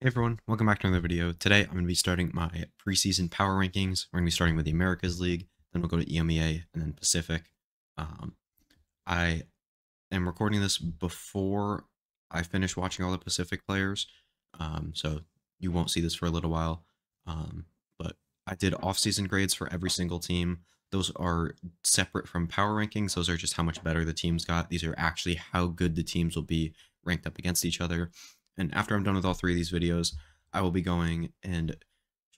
Hey everyone, welcome back to another video. Today I'm going to be starting my preseason power rankings. We're going to be starting with the Americas League, then we'll go to EMEA, and then Pacific. I am recording this before I finish watching all the Pacific players, so you won't see this for a little while. But I did off-season grades for every single team. Those are separate from power rankings. Those are just how much better the teams got. These are actually how good the teams will be ranked up against each other. And after I'm done with all three of these videos, I will be going and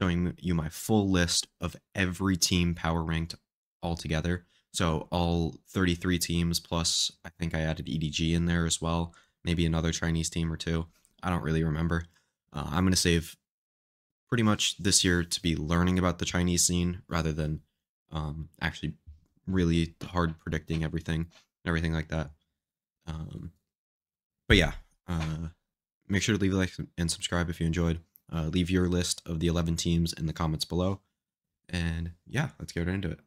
showing you my full list of every team power ranked all together. So all 33 teams, plus I think I added EDG in there as well. Maybe another Chinese team or two. I don't really remember. I'm going to save pretty much this year to be learning about the Chinese scene rather than actually really hard predicting everything like that. But yeah, make sure to leave a like and subscribe if you enjoyed. Leave your list of the 11 teams in the comments below. And yeah, let's get right into it.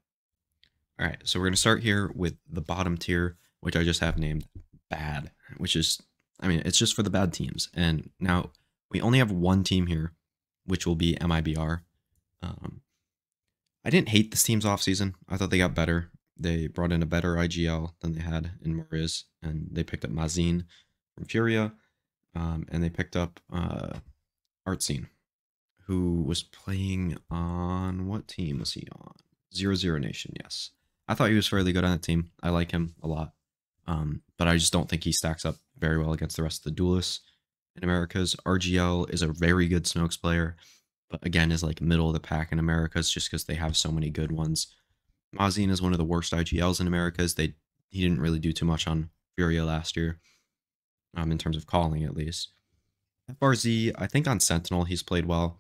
All right, so we're going to start here with the bottom tier, which I just have named bad, which is, I mean, it's just for the bad teams. And now we only have one team here, which will be MIBR. I didn't hate this team's offseason. I thought they got better. They brought in a better IGL than they had in Mariz, and they picked up Mazin from Furia. And they picked up Artsine, who was playing on, what team was he on? 0-0 Nation, yes. I thought he was fairly good on that team. I like him a lot. But I just don't think he stacks up very well against the rest of the duelists in Americas. RGL is a very good Smokes player, but again is like middle of the pack in Americas just because they have so many good ones. Mazin is one of the worst IGLs in Americas. He didn't really do too much on Furia last year. In terms of calling, at least. FRZ, I think on Sentinel he's played well,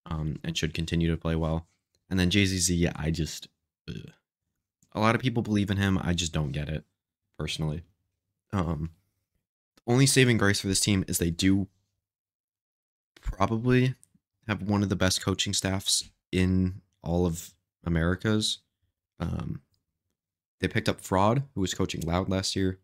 and should continue to play well. And then JZZ, I just, a lot of people believe in him. I just don't get it, personally. Only saving grace for this team is they do probably have one of the best coaching staffs in all of Americas. They picked up Fraud, who was coaching Loud last year.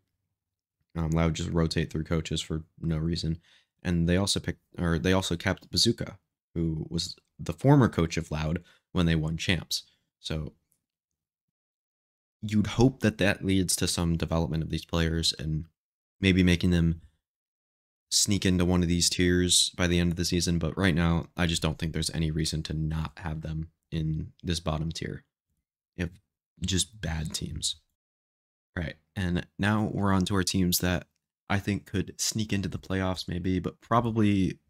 Loud just rotate through coaches for no reason, and they also kept Bazooka, who was the former coach of Loud when they won champs. So you'd hope that that leads to some development of these players and maybe making them sneak into one of these tiers by the end of the season. But right now, I just don't think there's any reason to not have them in this bottom tier. You have just bad teams. Right, and now we're on to our teams that I think could sneak into the playoffs maybe, but probably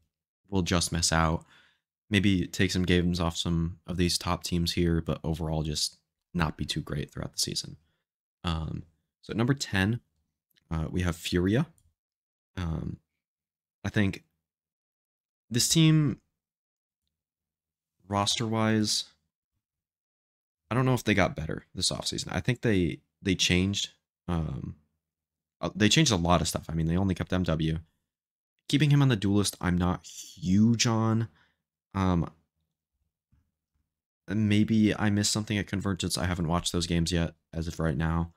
will just miss out. Maybe take some games off some of these top teams here, but overall just not be too great throughout the season. So at number 10, we have Furia. I think this team, roster-wise, I don't know if they got better this offseason. I think they changed. They changed a lot of stuff. I mean, they only kept MW. Keeping him on the duelist, I'm not huge on. Maybe I missed something at Convergence. I haven't watched those games yet, as of right now.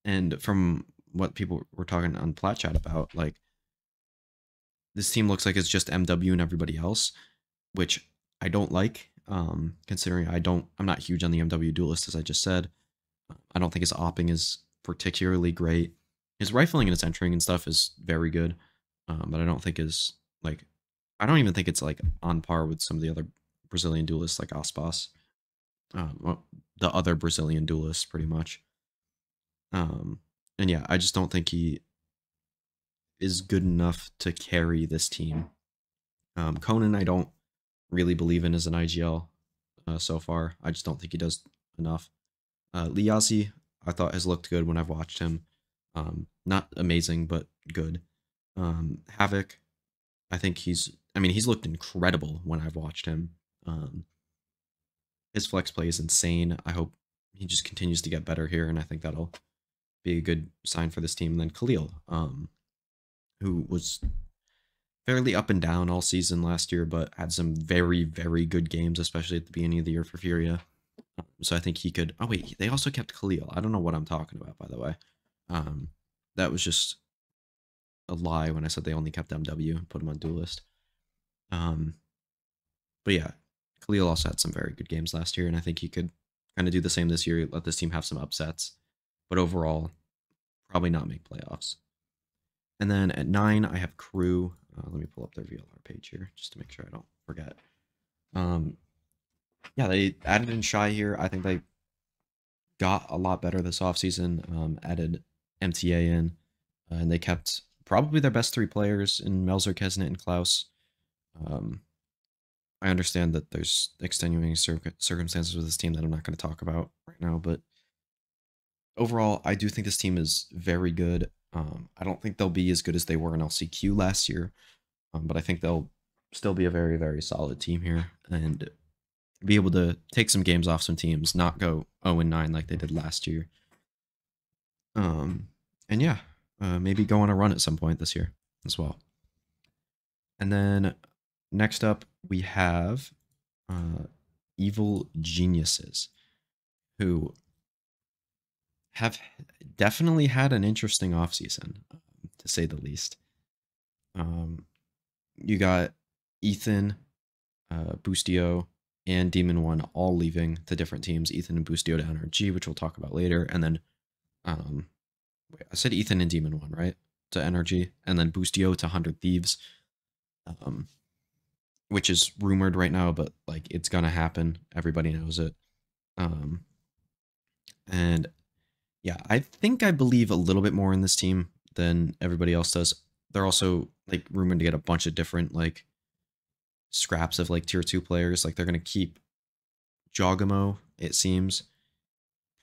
And from what people were talking on Plat Chat about, like, this team looks like it's just MW and everybody else, which I don't like. Considering I'm not huge on the MW duelist, as I just said. I don't think his opping is particularly great. His rifling and his entering and stuff is very good, but I don't think I don't even think it's like on par with some of the other Brazilian duelists like Aspas. Well, the other Brazilian duelists, pretty much. And yeah, I just don't think he is good enough to carry this team. Conan, I don't really believe in as an IGL so far. I just don't think he does enough. Liazi, I thought has looked good when I've watched him. Not amazing, but good. Havoc, I think he's looked incredible when I've watched him. His flex play is insane. I hope he just continues to get better here, and I think that'll be a good sign for this team. And then Khalil, who was fairly up and down all season last year, but had some very, very good games, especially at the beginning of the year for Furia. So I think he could. Oh wait, they also kept Khalil. I don't know what I'm talking about, by the way. That was just a lie when I said they only kept MW and put him on duelist. Um, but yeah, Khalil also had some very good games last year, and I think he could kind of do the same this year. Let this team have some upsets, but overall, probably not make playoffs. And then at 9, I have Crew. Let me pull up their VLR page here just to make sure I don't forget. Yeah, they added in Shy here. I think they got a lot better this offseason, added MTA in, and they kept probably their best 3 players in Melzer, Kesnet, and Klaus. I understand that there's extenuating circumstances with this team that I'm not going to talk about right now, but overall, I do think this team is very good. I don't think they'll be as good as they were in LCQ last year, but I think they'll still be a very, very solid team here and be able to take some games off some teams, not go 0-9 like they did last year. And yeah, maybe go on a run at some point this year as well. And then next up, we have Evil Geniuses, who have definitely had an interesting offseason, to say the least. You got Ethan, Boostio, and Demon One all leaving to different teams. Ethan and Boostio to NRG, which we'll talk about later. And then, wait, I said Ethan and Demon One, right? To NRG. And then Boostio to 100 Thieves, which is rumored right now, but like it's gonna happen. Everybody knows it. And yeah, I think I believe a little bit more in this team than everybody else does. They're also like rumored to get a bunch of different like scraps of like tier 2 players. Like they're gonna keep Jogamo, it seems.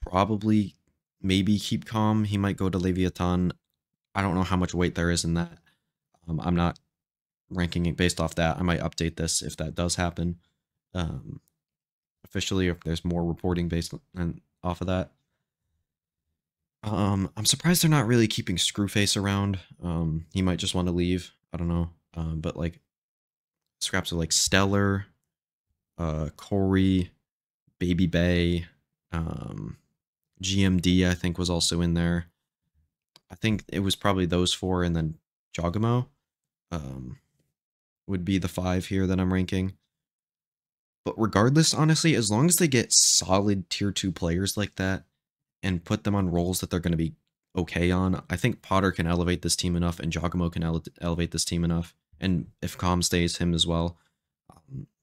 Probably maybe keep Calm. He might go to Leviathan. I don't know how much weight there is in that. I'm not ranking it based off that. I might update this if that does happen. Officially, if there's more reporting based on off of that. I'm surprised they're not really keeping Screwface around. He might just want to leave. I don't know. But like scraps of like Stellar, Corey, Baby Bay, GMD I think was also in there. I think it was probably those 4, and then Jogamo would be the 5 here that I'm ranking. But regardless, honestly, as long as they get solid tier 2 players like that and put them on roles that they're going to be okay on, I think Potter can elevate this team enough, and Jogamo can elevate this team enough, and if Calm stays, him as well,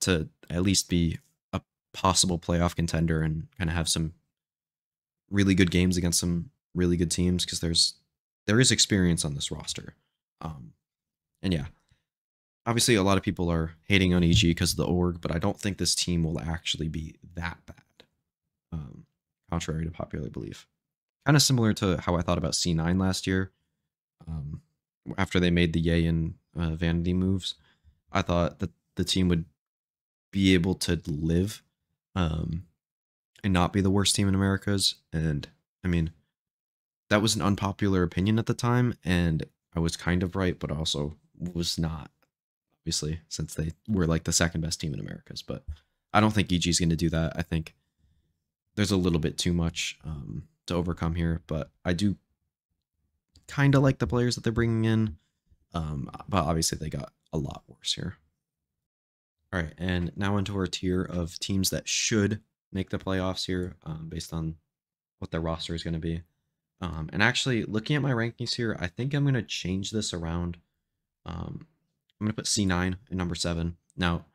to at least be a possible playoff contender and kind of have some really good games against some really good teams, because there is experience on this roster. And yeah, obviously a lot of people are hating on EG because of the org, but I don't think this team will actually be that bad, contrary to popular belief. Kind of similar to how I thought about C9 last year. After they made the Yay and Vanity moves, I thought that the team would be able to live and not be the worst team in Americas. And I mean, that was an unpopular opinion at the time, and I was kind of right, but also was not, obviously, since they were like the second best team in Americas. But I don't think EG is going to do that. I think there's a little bit too much to overcome here, but I do kind of like the players that they're bringing in. But obviously they got a lot worse here. All right, and now into our tier of teams that should make the playoffs here, based on what their roster is going to be. And actually, looking at my rankings here, I think I'm going to change this around. I'm going to put C9 in number 7. Now,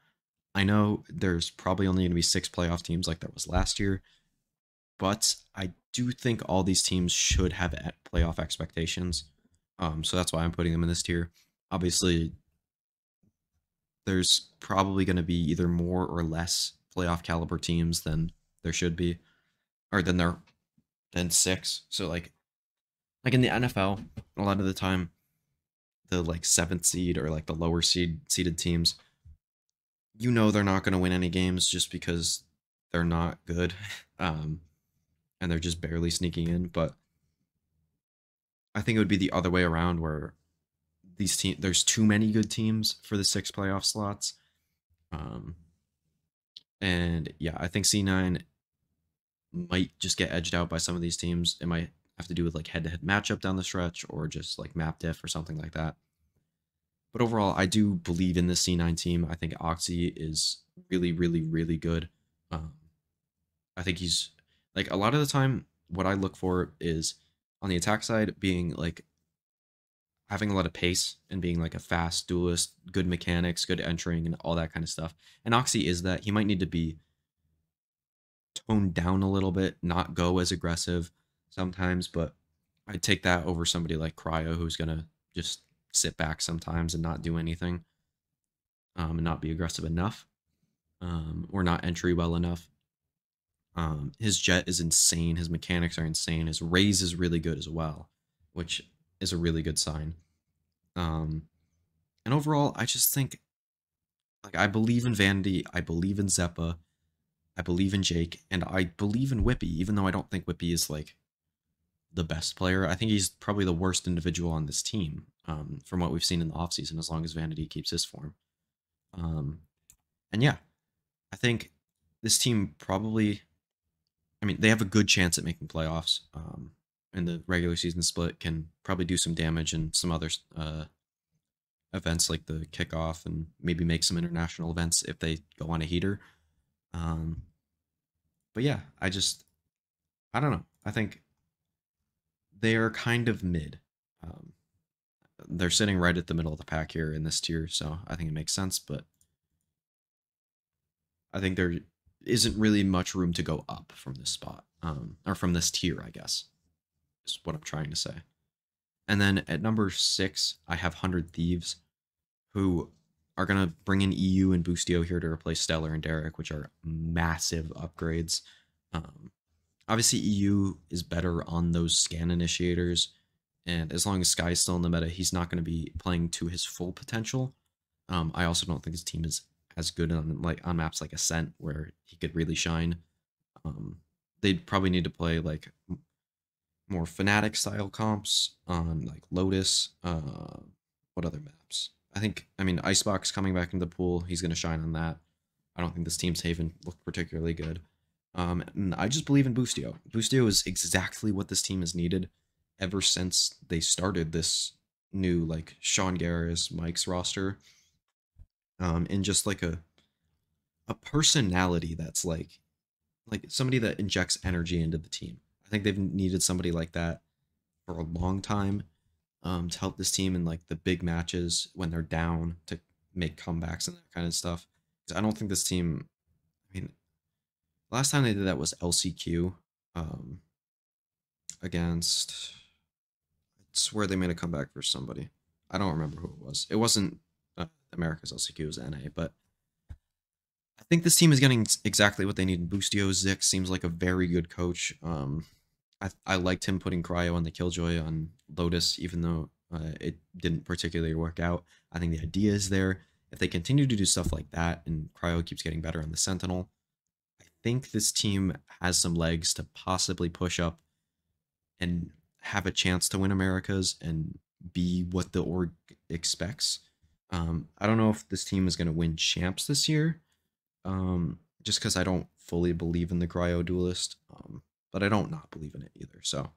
I know there's probably only going to be 6 playoff teams like there was last year, but I do think all these teams should have playoff expectations. So that's why I'm putting them in this tier. Obviously, there's probably going to be either more or less playoff caliber teams than there should be, or than 6. So like in the NFL, a lot of the time, the like 7th seed or like the lower seeded teams, you know, they're not going to win any games just because they're not good, and they're just barely sneaking in. But I think it would be the other way around, where there's too many good teams for the 6 playoff slots. And yeah, I think C9 might just get edged out by some of these teams. It might have to do with like head-to-head matchup down the stretch or just like map diff or something like that. But overall, I do believe in this C9 team. I think Oxy is really, really, really good. Um, I think he's like a lot of the time, what I look for is on the attack side being like having a lot of pace and being like a fast duelist, good mechanics, good entering, and all that kind of stuff. And Oxy is that. He might need to be toned down a little bit, not go as aggressive sometimes, but I'd take that over somebody like Cryo who's gonna just sit back sometimes and not do anything, and not be aggressive enough, or not entry well enough. His jet is insane. His mechanics are insane. His raise is really good as well, which is a really good sign. Um, and overall, I just think like I believe in Vanity, I believe in Zeppa, I believe in Jake, and I believe in Whippy, even though I don't think Whippy is like the best player. I think he's probably the worst individual on this team, from what we've seen in the offseason, as long as Vanity keeps his form. Um, and yeah, I think this team probably, I mean, they have a good chance at making playoffs. In the regular season split, can probably do some damage in some other events like the kickoff and maybe make some international events if they go on a heater. Um, but yeah, I don't know. I think they are kind of mid. Um, they're sitting right at the middle of the pack here in this tier, so I think it makes sense. But I think there isn't really much room to go up from this spot, or from this tier, I guess, is what I'm trying to say. And then at number 6, I have 100 Thieves, who are going to bring in EU and Boostio here to replace Stellar and Derek, which are massive upgrades. Um, Obviously, EU is better on those scan initiators, and as long as Sky's still in the meta, he's not going to be playing to his full potential. I also don't think his team is as good on maps like Ascent, where he could really shine. They'd probably need to play like more Fnatic style comps on like Lotus. What other maps? I mean, Icebox coming back into the pool, he's going to shine on that. I don't think this team's Haven looked particularly good. And I just believe in Boostio. Boostio is exactly what this team has needed ever since they started this new like Sean Garris, Mike's roster. And just like a personality that's like somebody that injects energy into the team. I think they've needed somebody like that for a long time, to help this team in like the big matches when they're down to make comebacks and that kind of stuff. 'Cause I don't think this team. I mean, last time they did that was LCQ, against. I swear they made a comeback for somebody. I don't remember who it was. It wasn't America's LCQ, it was NA, but I think this team is getting exactly what they need. Boostio Zik seems like a very good coach. I liked him putting Cryo on the Killjoy on Lotus, even though it didn't particularly work out. I think the idea is there. If they continue to do stuff like that and Cryo keeps getting better on the Sentinel, I think this team has some legs to possibly push up and have a chance to win Americas and be what the org expects. I don't know if this team is going to win champs this year, just because I don't fully believe in the Cryo Duelist, but I don't not believe in it either. So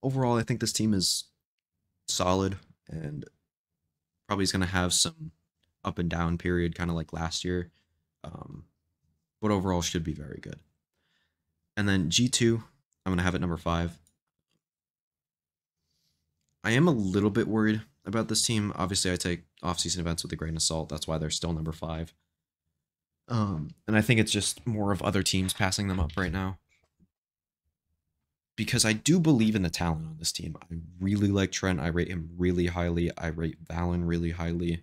overall, I think this team is solid and probably is going to have some up and down period, kind of like last year, but overall should be very good. And then G2, I'm going to have it number 5. I am a little bit worried about this team. Obviously, I take off-season events with a grain of salt. That's why they're still number 5. And I think it's just more of other teams passing them up right now. Because I do believe in the talent on this team. I really like Trent. I rate him really highly. I rate Valen really highly.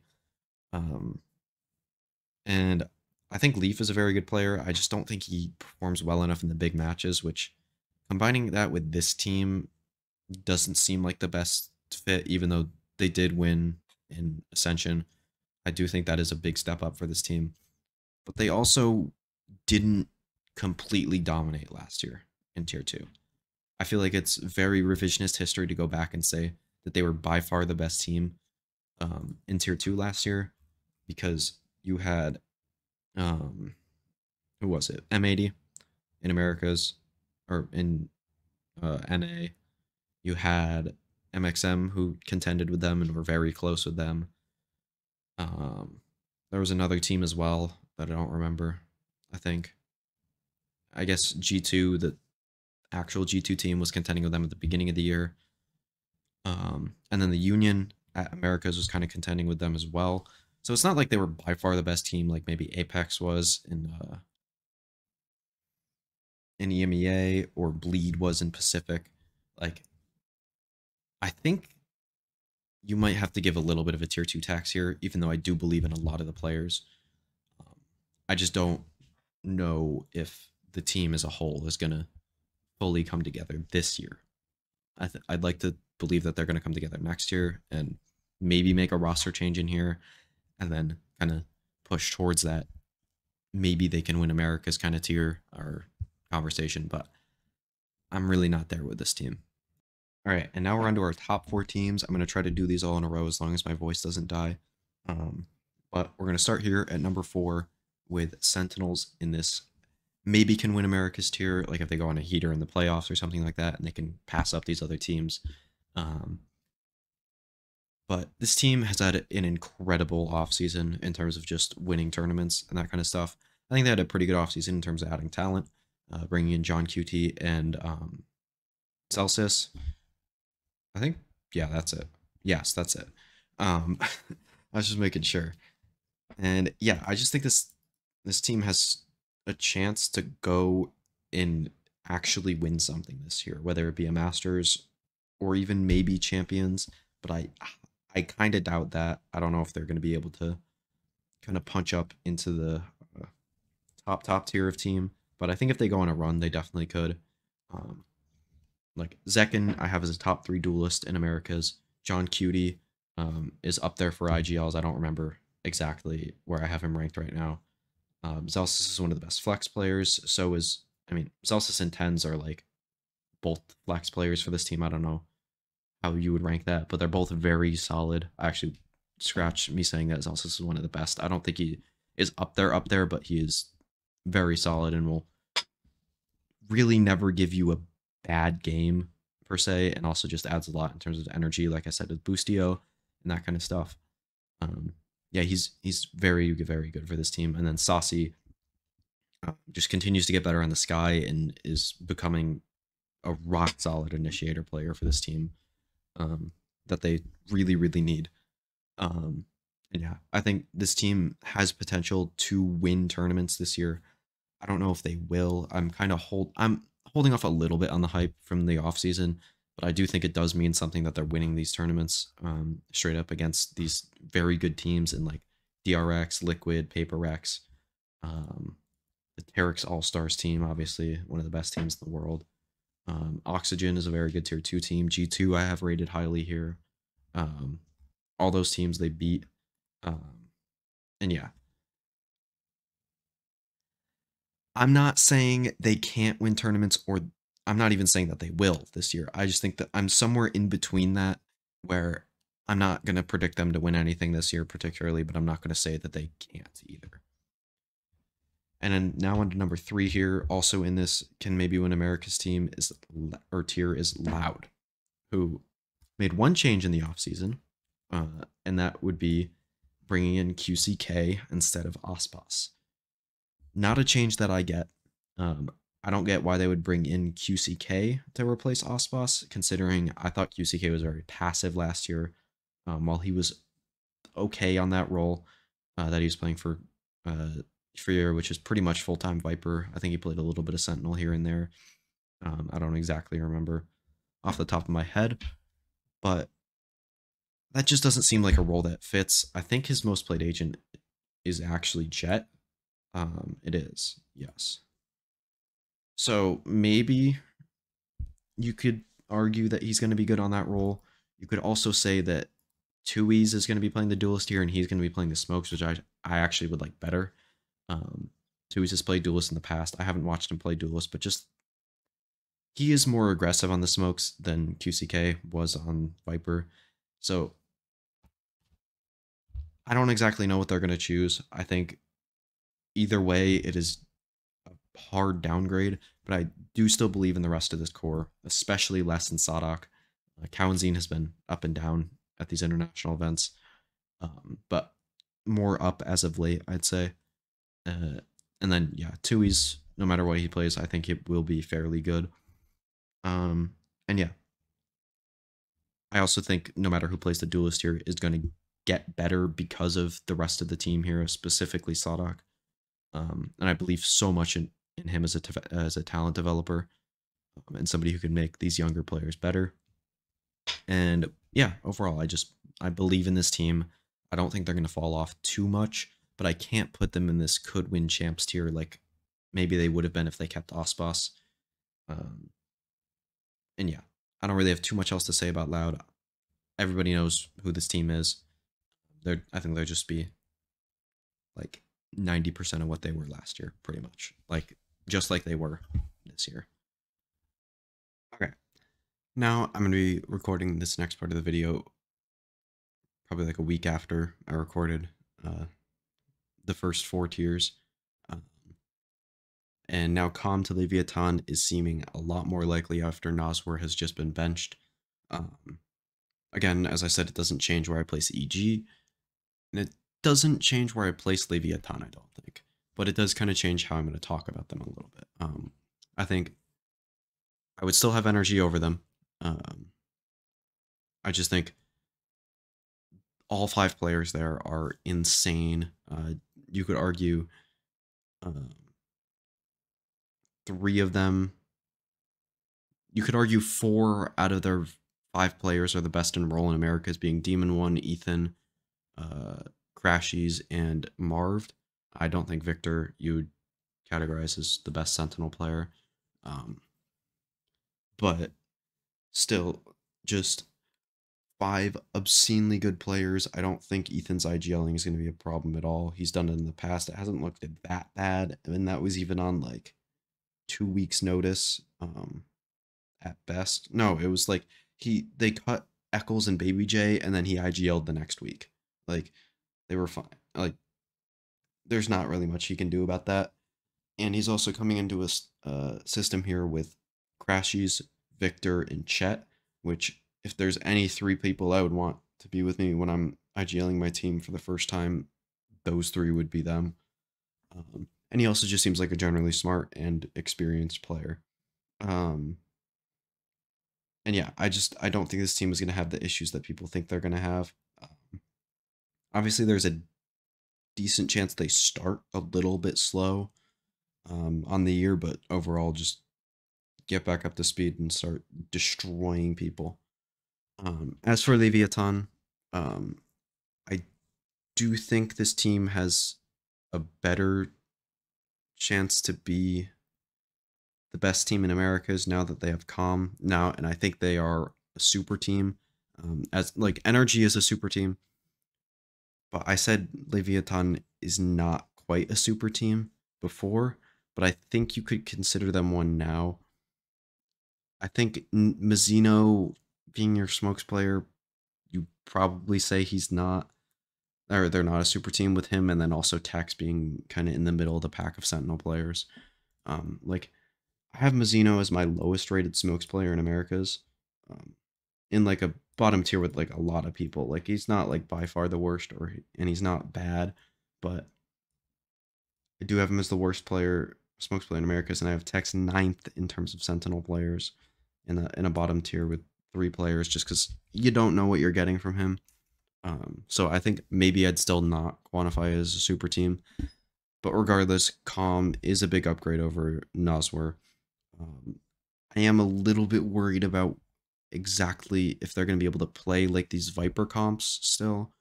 And I think Leaf is a very good player. I just don't think he performs well enough in the big matches, which combining that with this team doesn't seem like the best fit, even though they did win in Ascension. I do think that is a big step up for this team. But they also didn't completely dominate last year in Tier 2. I feel like it's very revisionist history to go back and say that they were by far the best team, in Tier 2 last year, because you had, who was it? M80 in Americas, or in NA. You had MXM, who contended with them and were very close with them. Um, there was another team as well that I don't remember. I think, I guess G2, the actual G2 team, was contending with them at the beginning of the year. And then the Union at Americas was kind of contending with them as well. So it's not like they were by far the best team, like maybe Apex was in EMEA or Bleed was in Pacific. Like, I think you might have to give a little bit of a tier 2 tax here, even though I do believe in a lot of the players. Um, I just don't know if the team as a whole is going to fully come together this year. I'd like to believe that they're going to come together next year and maybe make a roster change in here and then kind of push towards that. Maybe they can win America's kind of tier or conversation, but I'm really not there with this team. All right, and now we're on to our top 4 teams. I'm going to try to do these all in a row as long as my voice doesn't die. But we're going to start here at number 4 with Sentinels in this maybe can win America's tier, like if they go on a heater in the playoffs or something like that, and they can pass up these other teams. But this team has had an incredible offseason in terms of just winning tournaments and that kind of stuff. I think they had a pretty good offseason in terms of adding talent, bringing in John QT and Celsius. I think, yeah, that's it. Yes, that's it. I was just making sure. And yeah, I just think this team has a chance to go and actually win something this year, whether it be a Masters or even maybe Champions. But I kind of doubt that. I don't know if they're going to be able to kind of punch up into the top tier of team. But I think if they go on a run, they definitely could. Like Zekin, I have as a top 3 duelist in Americas. John Cutie is up there for IGLs. I don't remember exactly where I have him ranked right now. Zelsis is one of the best flex players. So is, I mean, Zelsis and Tens are like both flex players for this team. I don't know how you would rank that, but they're both very solid. I actually scratch me saying that Zelsis is one of the best. I don't think he is up there, but he is very solid and will really never give you a bad game per se, and also just adds a lot in terms of energy, like I said, with Boostio and that kind of stuff. Yeah, he's very, very good for this team. And then Saucy just continues to get better on the sky and is becoming a rock solid initiator player for this team that they really, really need. And yeah, I think this team has potential to win tournaments this year. I don't know if they will. I'm holding off a little bit on the hype from the offseason, but I do think it does mean something that they're winning these tournaments straight up against these very good teams in like DRX, Liquid, Paper Rex, the Terex All-Stars team, obviously one of the best teams in the world. Oxygen is a very good tier 2 team. G2 I have rated highly here. All those teams they beat. And yeah, I'm not saying they can't win tournaments, or I'm not even saying that they will this year. I just think that I'm somewhere in between that, where I'm not going to predict them to win anything this year particularly, but I'm not going to say that they can't either. And then now on to number 3 here, also in this can maybe win America's team or tier is Loud, who made one change in the offseason, and that would be bringing in QCK instead of Ospas. Not a change that I get. I don't get why they would bring in QCK to replace Ospas, considering I thought QCK was very passive last year, while he was okay on that role that he was playing for year, which is pretty much full-time Viper. I think he played a little bit of Sentinel here and there. I don't exactly remember off the top of my head, but that just doesn't seem like a role that fits. I think his most played agent is actually Jet. It is, yes. So maybe you could argue that he's going to be good on that role. You could also say that Tui's is going to be playing the duelist here, and he's going to be playing the smokes, which I actually would like better. Tui's has played duelist in the past. I haven't watched him play duelist, but just he is more aggressive on the smokes than QCK was on Viper. So I don't exactly know what they're going to choose. I think either way, it is a hard downgrade, but I do still believe in the rest of this core, especially Les and Sadak. Cowanzine has been up and down at these international events, but more up as of late, I'd say. And then yeah, Tui's, no matter what he plays, I think it will be fairly good. And yeah, I also think no matter who plays the duelist here is going to get better because of the rest of the team here, specifically Sadak. And I believe so much in him as a talent developer, and somebody who can make these younger players better. And yeah, overall, I believe in this team. I don't think they're going to fall off too much, but I can't put them in this could win champs tier like maybe they would have been if they kept Ospas. Um, and yeah, I don't really have too much else to say about Loud. Everybody knows who this team is. I think they'll just be like 90% of what they were last year, pretty much. Like just like they were this year. Okay. Now I'm going to be recording this next part of the video probably like a week after I recorded the first 4 tiers. And now Calm to Leviathan is seeming a lot more likely after Noswar has just been benched. Again, as I said, it doesn't change where I place EG, and it doesn't change where I place Leviathan, I don't think. But it does kind of change how I'm going to talk about them a little bit. I think I would still have energy over them. I just think all 5 players there are insane. You could argue 3 of them. You could argue 4 out of their 5 players are the best in role in Americas, being Demon One, Ethan, Crashies, and Marved. I don't think Victor you would categorize as the best Sentinel player. But still, just 5 obscenely good players. I don't think Ethan's IGLing is going to be a problem at all. He's done it in the past. It hasn't looked that bad. And that was even on like 2 weeks notice at best. No, it was like they cut Eccles and Baby J and then he IGL'd the next week. Like they were fine. Like there's not really much he can do about that. And he's also coming into a system here with Crashies, Victor, and Chet, which if there's any 3 people I would want to be with me when I'm IGLing my team for the first time, those 3 would be them. And he also just seems like a generally smart and experienced player. And yeah, I don't think this team is going to have the issues that people think they're going to have. Obviously, there's a decent chance they start a little bit slow on the year, but overall, just get back up to speed and start destroying people. As for Leviathan, I do think this team has a better chance to be the best team in Americas now that they have Calm now, and I think they are a super team. As like Energy is a super team, but I said Leviathan is not quite a super team before, but I think you could consider them one now. I think Mazzino being your smokes player, you probably say he's not, or they're not a super team with him, and then also Tex being kind of in the middle of the pack of Sentinel players. Like I have Mazzino as my lowest rated smokes player in Americas, in like a bottom tier with like a lot of people. Like he's not like by far the worst, and he's not bad, but I do have him as the worst player, smokes player in Americas, and I have Tex 9th in terms of Sentinel players in a bottom tier with 3 players, just because you don't know what you're getting from him. So I think maybe I'd still not quantify as a super team, but regardless, Calm is a big upgrade over Noswar. I am a little bit worried about exactly if they're going to be able to play like these Viper comps still,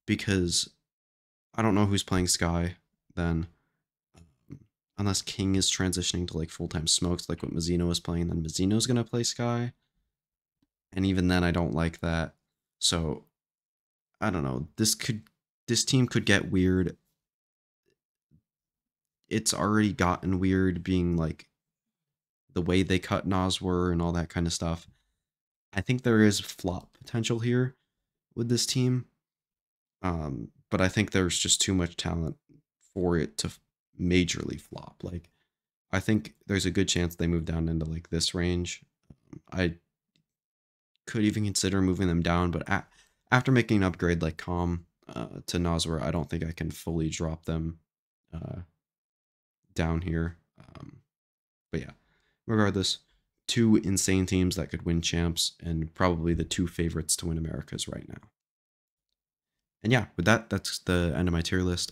because I don't know who's playing Sky then. Unless King is transitioning to like full-time smokes like what Mazzino is playing, then Mazzino's going to play Sky. And even then I don't like that. So I don't know. This team could get weird. It's already gotten weird being like the way they cut Noswar and all that kind of stuff. I think there is flop potential here with this team. But I think there's just too much talent for it to majorly flop. Like I think there's a good chance they move down into like this range. I could even consider moving them down, but after making an upgrade like Calm to Noswar, I don't think I can fully drop them down here. But yeah, regardless, two insane teams that could win champs, and probably the two favorites to win Americas right now. And yeah, with that, that's the end of my tier list.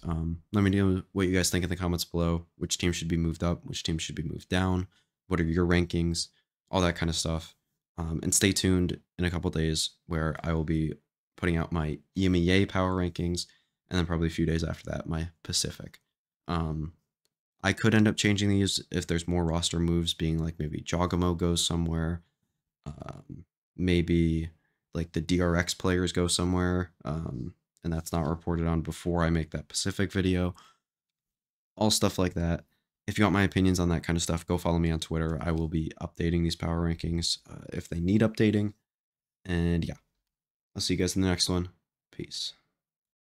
Let me know what you guys think in the comments below. Which team should be moved up? Which team should be moved down? What are your rankings? All that kind of stuff. And stay tuned in a couple days where I will be putting out my EMEA power rankings, and then probably a few days after that, my Pacific. I could end up changing these if there's more roster moves, being like maybe Jogamo goes somewhere. Maybe like the DRX players go somewhere. And that's not reported on before I make that Pacific video. All stuff like that. If you want my opinions on that kind of stuff, go follow me on Twitter. I will be updating these power rankings if they need updating. And yeah, I'll see you guys in the next one. Peace.